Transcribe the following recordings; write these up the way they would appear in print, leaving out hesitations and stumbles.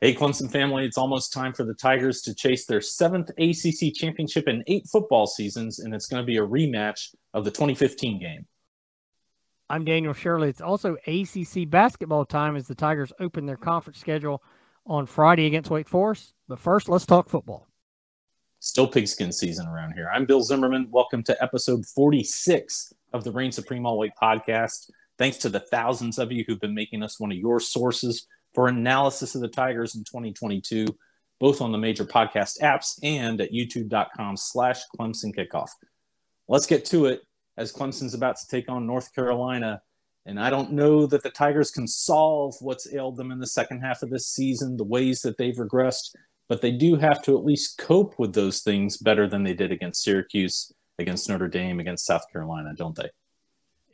Hey, Clemson family, it's almost time for the Tigers to chase their 7th ACC Championship in 8 football seasons, and it's going to be a rematch of the 2015 game. I'm Daniel Shirley. It's also ACC basketball time as the Tigers open their conference schedule on Friday against Wake Forest. But first, let's talk football. Still pigskin season around here. I'm Bill Zimmerman. Welcome to episode 46 of the Reign Supreme Alway podcast. Thanks to the thousands of you who've been making us one of your sources for analysis of the Tigers in 2022, both on the major podcast apps and at youtube.com/Clemson Kickoff. Let's get to it as Clemson's about to take on North Carolina. And I don't know that the Tigers can solve what's ailed them in the second half of this season, the ways that they've regressed, but they do have to at least cope with those things better than they did against Syracuse, against Notre Dame, against South Carolina, don't they?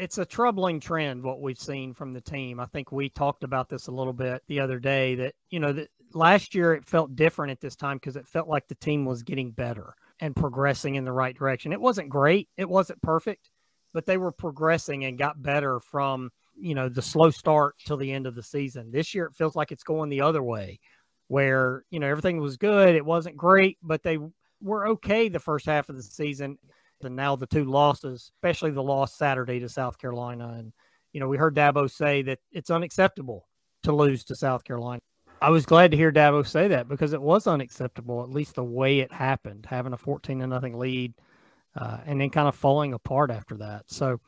It's a troubling trend, what we've seen from the team. I think we talked about this a little bit the other day that, that last year it felt different at this time because it felt like the team was getting better and progressing in the right direction. It wasn't great. It wasn't perfect, but they were progressing and got better from, the slow start till the end of the season. This year, it feels like it's going the other way where, everything was good. It wasn't great, but they were okay the first half of the season. And now the two losses, especially the loss Saturday to South Carolina. And, we heard Dabo say that it's unacceptable to lose to South Carolina. I was glad to hear Dabo say that because it was unacceptable, at least the way it happened, having a 14-0 lead and then kind of falling apart after that. So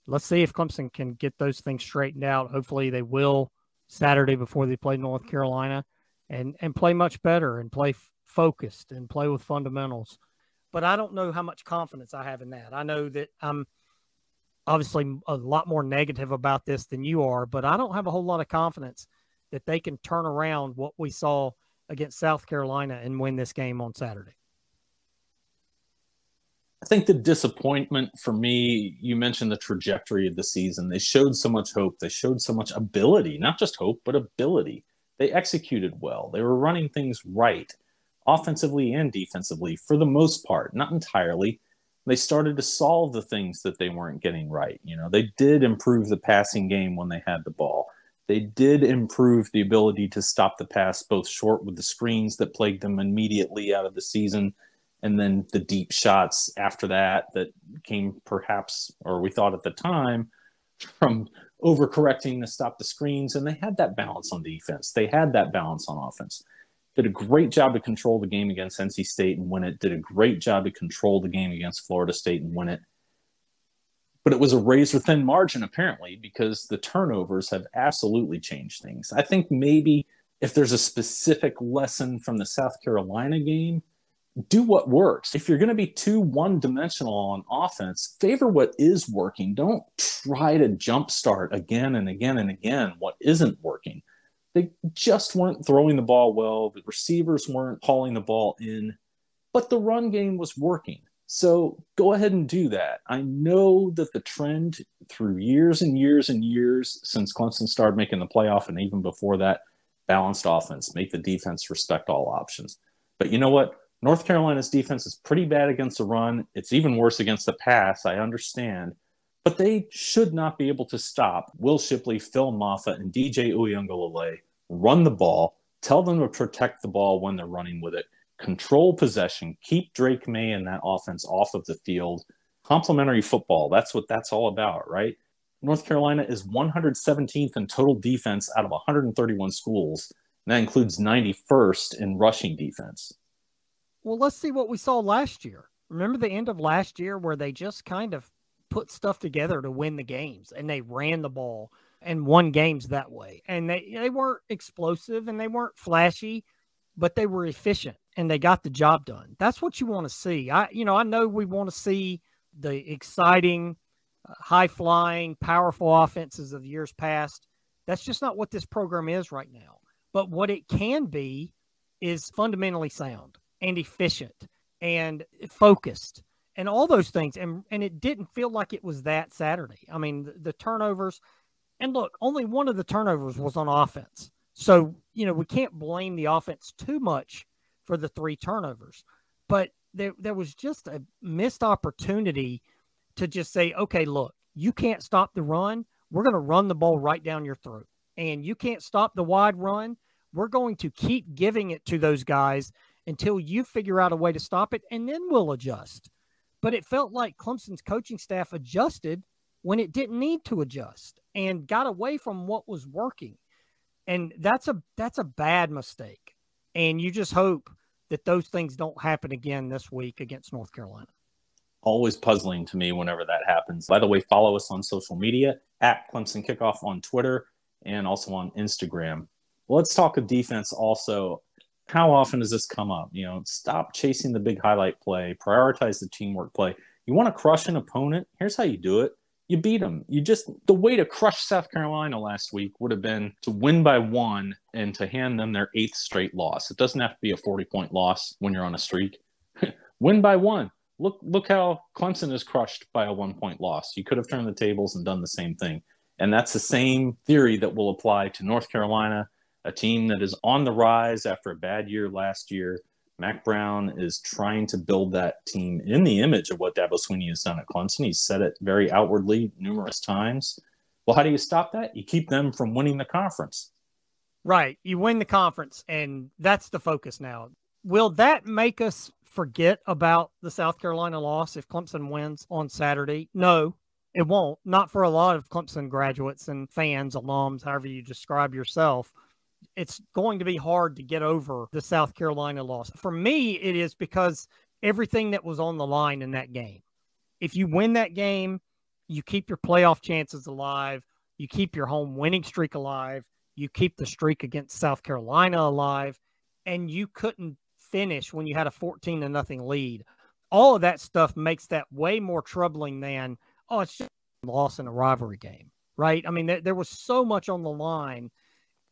let's see if Clemson can get those things straightened out. Hopefully they will Saturday before they play North Carolina and play much better and play focused and play with fundamentals. But I don't know how much confidence I have in that. I know that I'm obviously a lot more negative about this than you are, but I don't have a whole lot of confidence that they can turn around what we saw against South Carolina and win this game on Saturday. I think the disappointment for me, you mentioned the trajectory of the season. They showed so much hope. They showed so much ability, not just hope, but ability. They executed well. They were running things right, offensively and defensively, for the most part, not entirely. They started to solve the things that they weren't getting right. They did improve the passing game when they had the ball. They did improve the ability to stop the pass, both short with the screens that plagued them immediately out of the season, and then the deep shots after that came perhaps, or we thought at the time, from overcorrecting to stop the screens. And they had that balance on defense. They had that balance on offense. Did a great job to control the game against NC State and win it. Did a great job to control the game against Florida State and win it. But it was a razor-thin margin, apparently, because the turnovers have absolutely changed things. I think maybe if there's a specific lesson from the South Carolina game, do what works. If you're going to be too one-dimensional on offense, favor what is working. Don't try to jumpstart again and again and again what isn't working. They just weren't throwing the ball well. The receivers weren't hauling the ball in, but the run game was working. So go ahead and do that. I know that the trend through years and years and years since Clemson started making the playoff, and even before that, balanced offense, make the defense respect all options. But you know what? North Carolina's defense is pretty bad against the run. It's even worse against the pass, I understand. But they should not be able to stop Will Shipley, Phil Maffa, and DJ Uiagalelei. Run the ball. Tell them to protect the ball when they're running with it. Control possession. Keep Drake Maye and that offense off of the field. Complementary football. That's what that's all about, right? North Carolina is 117th in total defense out of 131 schools. And that includes 91st in rushing defense. Well, let's see what we saw last year. Remember the end of last year where they just kind of put stuff together to win the games, and they ran the ball and won games that way. And they weren't explosive and they weren't flashy, but they were efficient and they got the job done. That's what you want to see. I know we want to see the exciting, high-flying, powerful offenses of years past. That's just not what this program is right now. But what it can be is fundamentally sound and efficient and focused and all those things. And it didn't feel like it was that Saturday. I mean, the turnovers, and look, only one of the turnovers was on offense. So, we can't blame the offense too much for the 3 turnovers. But there was just a missed opportunity to just say, okay, look, you can't stop the run. We're going to run the ball right down your throat. And you can't stop the wide run. We're going to keep giving it to those guys until you figure out a way to stop it, and then we'll adjust. But it felt like Clemson's coaching staff adjusted when it didn't need to adjust and got away from what was working. And that's a bad mistake. And you just hope that those things don't happen again this week against North Carolina. Always puzzling to me whenever that happens. By the way, follow us on social media at Clemson Kickoff on Twitter and also on Instagram. Well, let's talk of defense also. How often does this come up? Stop chasing the big highlight play, prioritize the teamwork play. You want to crush an opponent? Here's how you do it. You beat them. The way to crush South Carolina last week would have been to win by 1 and to hand them their 8th straight loss. It doesn't have to be a 40-point loss when you're on a streak. Win by 1. Look how Clemson is crushed by a 1-point loss. You could have turned the tables and done the same thing. And that's the same theory that will apply to North Carolina, a team that is on the rise after a bad year last year. Mac Brown is trying to build that team in the image of what Dabo Swinney has done at Clemson. He's said it very outwardly numerous times. Well, how do you stop that? You keep them from winning the conference. Right. You win the conference, and that's the focus now. Will that make us forget about the South Carolina loss if Clemson wins on Saturday? No, it won't. Not for a lot of Clemson graduates and fans, alums, however you describe yourself. It's going to be hard to get over the South Carolina loss. For me, it is because everything that was on the line in that game. If you win that game, you keep your playoff chances alive. You keep your home winning streak alive. You keep the streak against South Carolina alive. And you couldn't finish when you had a 14-0 lead. All of that stuff makes that way more troubling than, it's just a loss in a rivalry game, right? I mean, there was so much on the line.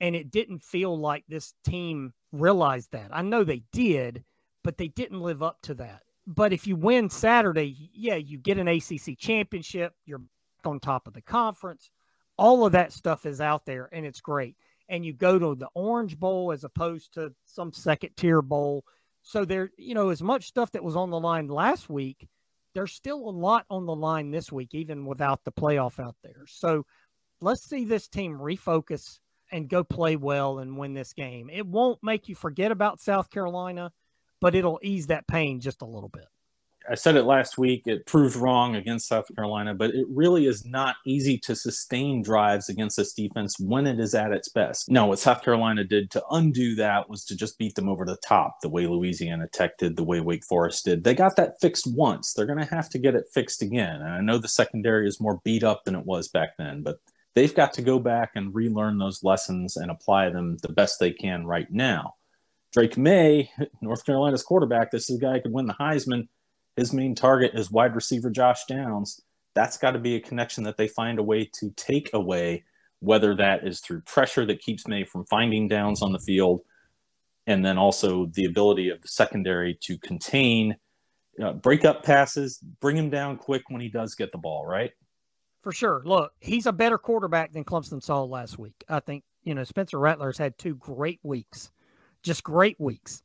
And it didn't feel like this team realized that. I know they did, but they didn't live up to that. But if you win Saturday, you get an ACC championship. You're back on top of the conference. All of that stuff is out there, and it's great. And you go to the Orange Bowl as opposed to some second-tier bowl. So there, as much stuff that was on the line last week, there's still a lot on the line this week, even without the playoff out there. So let's see this team refocus and go play well and win this game. It won't make you forget about South Carolina, but it'll ease that pain just a little bit. I said it last week. It proved wrong against South Carolina, but it really is not easy to sustain drives against this defense when it is at its best. Now, what South Carolina did to undo that was to just beat them over the top, the way Louisiana Tech did, the way Wake Forest did. They got that fixed once. They're going to have to get it fixed again. And I know the secondary is more beat up than it was back then, but they've got to go back and relearn those lessons and apply them the best they can right now. Drake Maye, North Carolina's quarterback, this is a guy who could win the Heisman. His main target is wide receiver Josh Downs. That's got to be a connection that they find a way to take away, whether that is through pressure that keeps Maye from finding Downs on the field, and then also the ability of the secondary to contain, break up passes, bring him down quick when he does get the ball, right? For sure. Look, he's a better quarterback than Clemson saw last week. I think, Spencer Rattler's had 2 great weeks, just great weeks.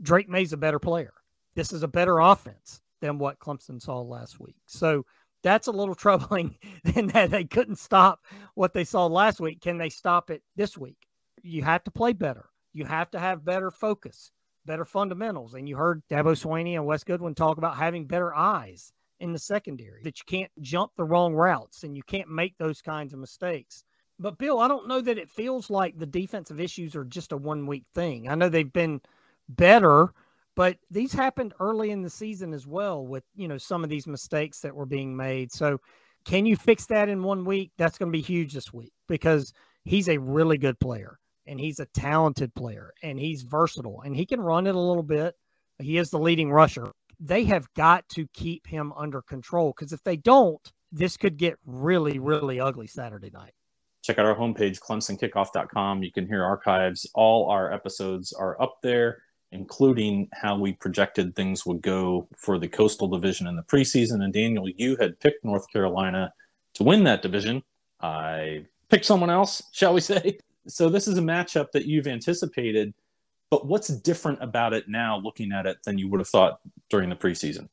Drake Maye's a better player. This is a better offense than what Clemson saw last week. So that's a little troubling in that they couldn't stop what they saw last week. Can they stop it this week? You have to play better. You have to have better focus, better fundamentals. And you heard Dabo Swinney and Wes Goodwin talk about having better eyes in the secondary, that you can't jump the wrong routes and you can't make those kinds of mistakes. But Bill, I don't know that it feels like the defensive issues are just a 1-week thing. I know they've been better, but these happened early in the season as well with, some of these mistakes that were being made. So can you fix that in 1 week? That's going to be huge this week because he's a really good player and he's a talented player and he's versatile and he can run it a little bit. He is the leading rusher. They have got to keep him under control because if they don't, this could get really, really ugly Saturday night. Check out our homepage, clemsonkickoff.com. You can hear archives. All our episodes are up there, including how we projected things would go for the Coastal Division in the preseason. And Daniel, you had picked North Carolina to win that division. I picked someone else, shall we say. So this is a matchup that you've anticipated. But what's different about it now, looking at it, than you would have thought during the preseason?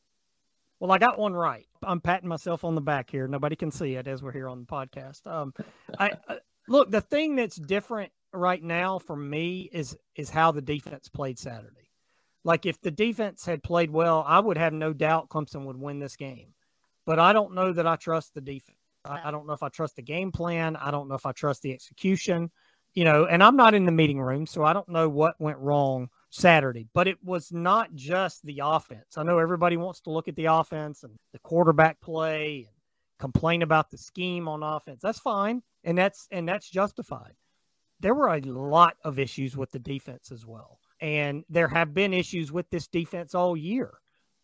Well, I got one right. I'm patting myself on the back here. Nobody can see it as we're here on the podcast. Look, the thing that's different right now for me is how the defense played Saturday. Like if the defense had played well, I would have no doubt Clemson would win this game. But I don't know that I trust the defense. I don't know if I trust the game plan. I don't know if I trust the execution, and I'm not in the meeting room, so I don't know what went wrong Saturday. But it was not just the offense. I know everybody wants to look at the offense and the quarterback play and complain about the scheme on offense. That's fine, and that's justified. There were a lot of issues with the defense as well. And there have been issues with this defense all year.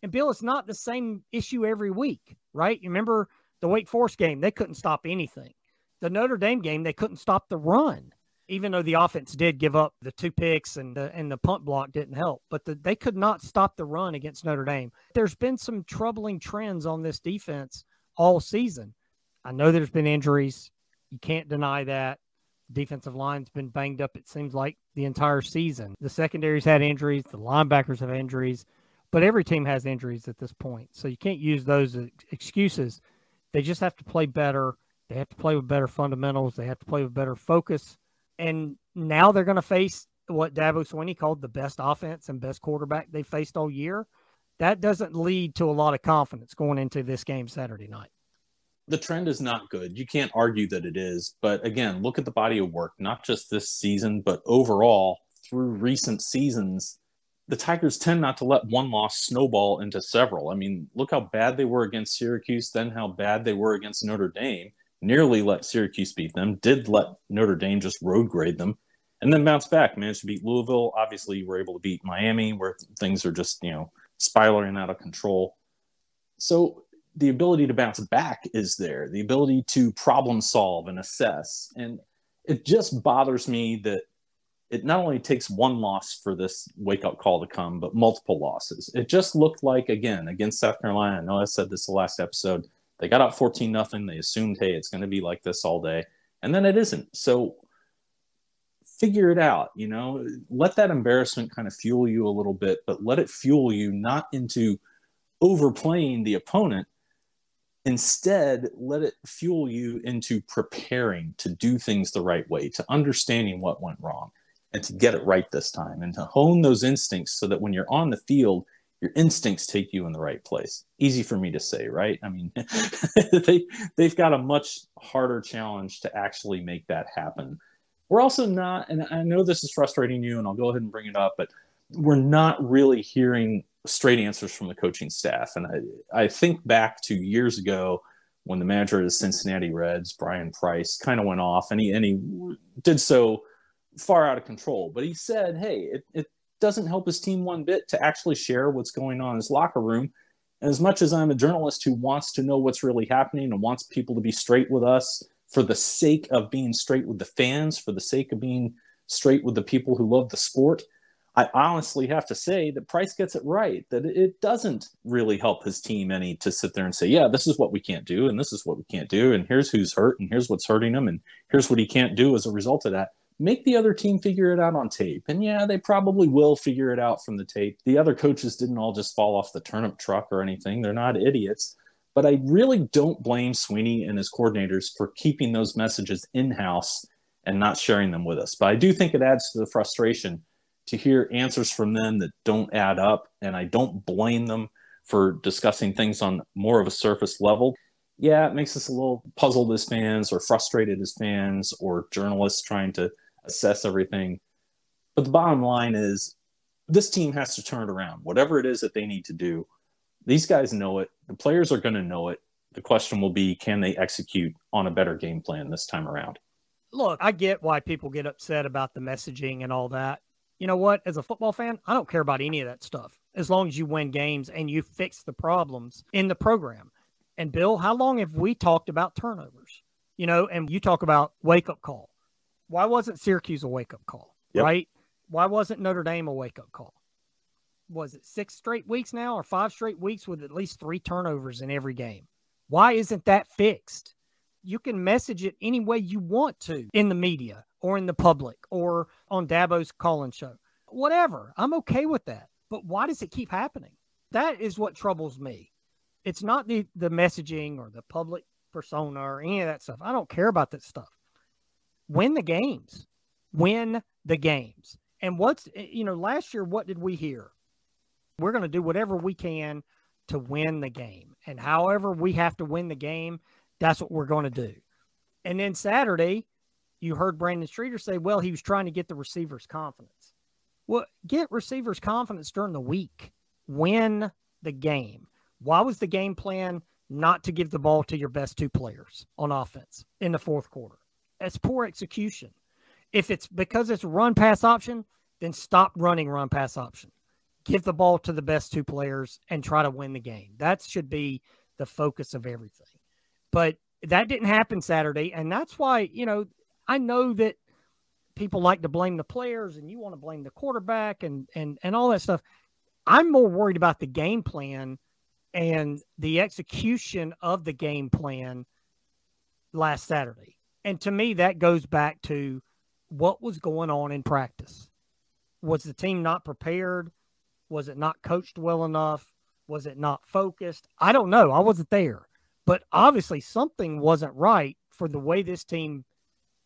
And Bill, it's not the same issue every week, right? You remember the Wake Forest game, they couldn't stop anything. The Notre Dame game, they couldn't stop the run, even though the offense did give up the 2 picks and the punt block didn't help. But they could not stop the run against Notre Dame. There's been some troubling trends on this defense all season. I know there's been injuries. You can't deny that. Defensive line's been banged up, it seems like, the entire season. The secondary's had injuries. The linebackers have injuries. But every team has injuries at this point. So you can't use those as excuses. They just have to play better. They have to play with better fundamentals. They have to play with better focus. And now they're going to face what Dabo Swinney called the best offense and best quarterback they faced all year. That doesn't lead to a lot of confidence going into this game Saturday night. The trend is not good. You can't argue that it is. But again, look at the body of work, not just this season, but overall through recent seasons. The Tigers tend not to let one loss snowball into several. I mean, look how bad they were against Syracuse, then how bad they were against Notre Dame. Nearly let Syracuse beat them, did let Notre Dame just road grade them, and then bounce back, managed to beat Louisville. Obviously, you were able to beat Miami, where things are just, spiraling out of control. So the ability to bounce back is there, the ability to problem solve and assess. And it just bothers me that it not only takes one loss for this wake-up call to come, but multiple losses. It just looked like, again, against South Carolina, I know I said this the last episode, they got up 14-0. They assumed, hey, it's going to be like this all day. And then it isn't. So figure it out, Let that embarrassment kind of fuel you a little bit, but let it fuel you not into overplaying the opponent. Instead, let it fuel you into preparing to do things the right way, to understanding what went wrong, and to get it right this time, and to hone those instincts so that when you're on the field, your instincts take you in the right place. Easy for me to say, right? I mean, they've got a much harder challenge to actually make that happen. We're also not, and I know this is frustrating you, and I'll go ahead and bring it up, but we're not really hearing straight answers from the coaching staff. And I think back to years ago when the manager of the Cincinnati Reds, Brian Price, kind of went off, and he did so far out of control. But he said, hey, it doesn't help his team one bit to actually share what's going on in his locker room. And as much as I'm a journalist who wants to know what's really happening and wants people to be straight with us for the sake of being straight with the fans, for the sake of being straight with the people who love the sport, I honestly have to say that Price gets it right, that it doesn't really help his team any to sit there and say, yeah, this is what we can't do, and this is what we can't do, and here's who's hurt, and here's what's hurting him, and here's what he can't do as a result of that. Make the other team figure it out on tape. And yeah, they probably will figure it out from the tape. The other coaches didn't all just fall off the turnip truck or anything. They're not idiots. But I really don't blame Swinney and his coordinators for keeping those messages in-house and not sharing them with us. But I do think it adds to the frustration to hear answers from them that don't add up. And I don't blame them for discussing things on more of a surface level. Yeah, it makes us a little puzzled as fans or frustrated as fans or journalists trying to assess everything. But the bottom line is this team has to turn it around. Whatever it is that they need to do, these guys know it. The players are going to know it. The question will be, can they execute on a better game plan this time around? Look, I get why people get upset about the messaging and all that. You know what? As a football fan, I don't care about any of that stuff as long as you win games and you fix the problems in the program. And Bill, how long have we talked about turnovers? And you talk about wake-up call. Why wasn't Syracuse a wake-up call, right? Why wasn't Notre Dame a wake-up call? Was it 6 straight weeks now or 5 straight weeks with at least 3 turnovers in every game? Why isn't that fixed? You can message it any way you want to in the media or in the public or on Dabo's call-in show. Whatever. I'm okay with that. But why does it keep happening? That is what troubles me. It's not the messaging or the public persona or any of that stuff. I don't care about that stuff. Win the games. Win the games. And last year, what did we hear? We're going to do whatever we can to win the game. And however we have to win the game, that's what we're going to do. And then Saturday, you heard Brandon Streeter say, well, he was trying to get the receivers' confidence. Well, get receivers' confidence during the week. Win the game. Why was the game plan not to give the ball to your best two players on offense in the fourth quarter? That's poor execution. If it's because it's run-pass option, then stop running run-pass option. Give the ball to the best two players and try to win the game. That should be the focus of everything. But that didn't happen Saturday, and that's why, I know that people like to blame the players and you want to blame the quarterback and all that stuff. I'm more worried about the game plan and the execution of the game plan last Saturday. And to me, that goes back to what was going on in practice. Was the team not prepared? Was it not coached well enough? Was it not focused? I don't know. I wasn't there. But obviously something wasn't right for the way this team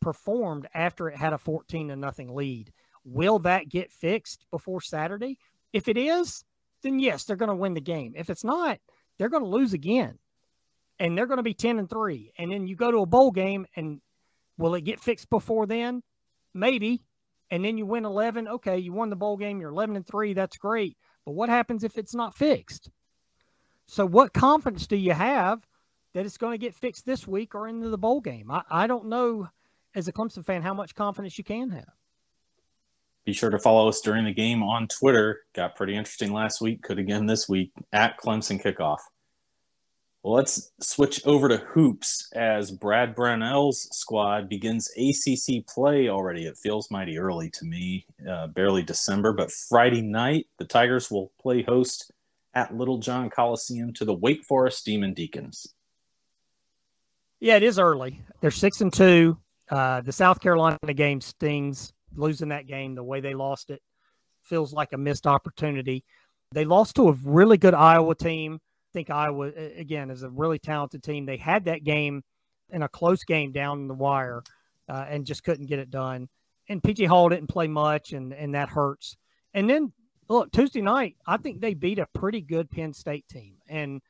performed after it had a 14-0 lead. Will that get fixed before Saturday? If it is, then yes, they're going to win the game. If it's not, they're going to lose again. And they're going to be 10-3. And then you go to a bowl game, and will it get fixed before then? Maybe. And then you win 11. Okay, you won the bowl game. You're 11-3. That's great. But what happens if it's not fixed? So what confidence do you have that it's going to get fixed this week or into the bowl game? I don't know, as a Clemson fan, how much confidence you can have. Be sure to follow us during the game on Twitter. Got pretty interesting last week. Could again this week at Clemson Kickoff. Well, let's switch over to hoops as Brad Brownell's squad begins ACC play already. It feels mighty early to me, barely December, but Friday night, the Tigers will play host at Little John Coliseum to the Wake Forest Demon Deacons. Yeah, it is early. They're 6-2. The South Carolina game stings. Losing that game the way they lost it feels like a missed opportunity. They lost to a really good Iowa team. I think Iowa, again, is a really talented team. They had that game in a close game down the wire and just couldn't get it done. And P.J. Hall didn't play much, and that hurts. And then, look, Tuesday night, I think they beat a pretty good Penn State team and,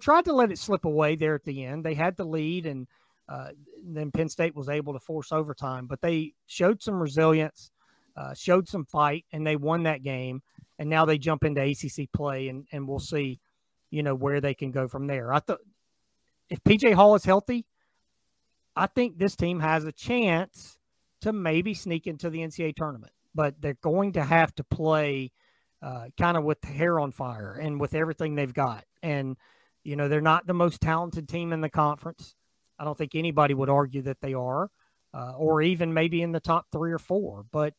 tried to let it slip away there at the end. They had the lead, and then Penn State was able to force overtime. But they showed some resilience, showed some fight, and they won that game. And now they jump into ACC play, and we'll see, where they can go from there. I thought if P.J. Hall is healthy, I think this team has a chance to maybe sneak into the NCAA tournament. But they're going to have to play kind of with the hair on fire and with everything they've got. And, they're not the most talented team in the conference. I don't think anybody would argue that they are, or even maybe in the top 3 or 4. But,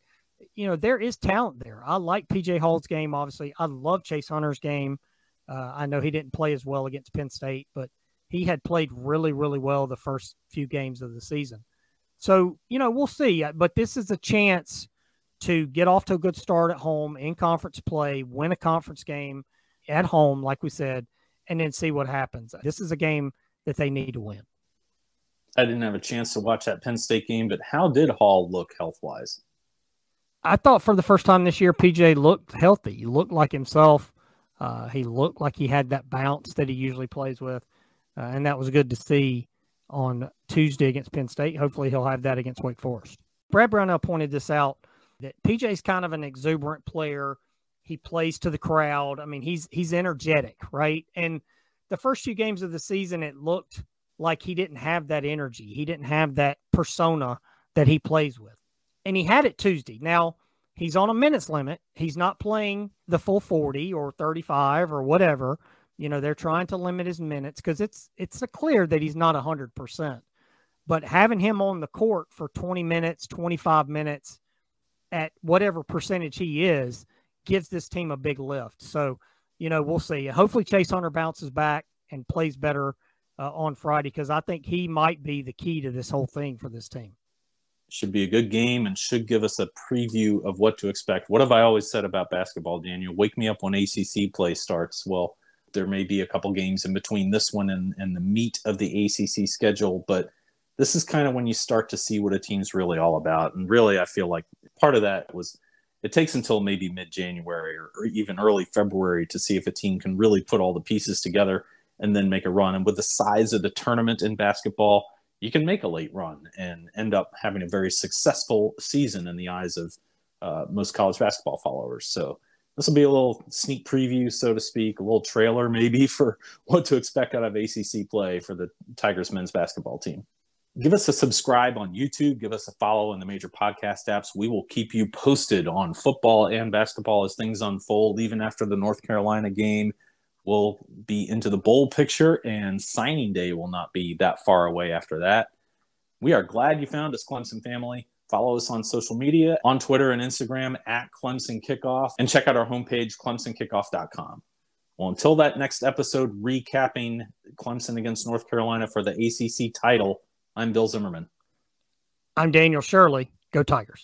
there is talent there. I like P.J. Hall's game, obviously. I love Chase Hunter's game. I know he didn't play as well against Penn State, but he had played really, really well the first few games of the season. So, we'll see. But this is a chance to get off to a good start at home in conference play, win a conference game at home, like we said, and then see what happens. This is a game that they need to win. I didn't have a chance to watch that Penn State game, but how did Hall look health-wise? I thought for the first time this year, PJ looked healthy. He looked like himself. He looked like he had that bounce that he usually plays with, and that was good to see on Tuesday against Penn State. Hopefully he'll have that against Wake Forest. Brad Brownell pointed this out, that PJ's kind of an exuberant player. He plays to the crowd. I mean, he's energetic, right? And the first few games of the season, it looked like he didn't have that energy. He didn't have that persona that he plays with. And he had it Tuesday. Now, he's on a minutes limit. He's not playing the full 40 or 35 or whatever. They're trying to limit his minutes because it's a clear that he's not 100%. But having him on the court for 20 minutes, 25 minutes at whatever percentage he is gives this team a big lift. So, we'll see. Hopefully Chase Hunter bounces back and plays better on Friday, because I think he might be the key to this whole thing for this team. Should be a good game and should give us a preview of what to expect. What have I always said about basketball, Daniel? Wake me up when ACC play starts. Well, there may be a couple games in between this one and the meat of the ACC schedule, but this is kind of when you start to see what a team's really all about. And really, I feel like part of that was it takes until maybe mid-January or even early February to see if a team can really put all the pieces together and then make a run. And with the size of the tournament in basketball, you can make a late run and end up having a very successful season in the eyes of most college basketball followers. So this will be a little sneak preview, so to speak, a little trailer maybe for what to expect out of ACC play for the Tigers men's basketball team. Give us a subscribe on YouTube. Give us a follow in the major podcast apps. We will keep you posted on football and basketball as things unfold. Even after the North Carolina game, we'll be into the bowl picture, and signing day will not be that far away after that. We are glad you found us, Clemson family. Follow us on social media, on Twitter and Instagram at Clemson Kickoff, and check out our homepage, clemsonkickoff.com. Well, until that next episode recapping Clemson against North Carolina for the ACC title, I'm Bill Zimmerman. I'm Daniel Shirley. Go Tigers.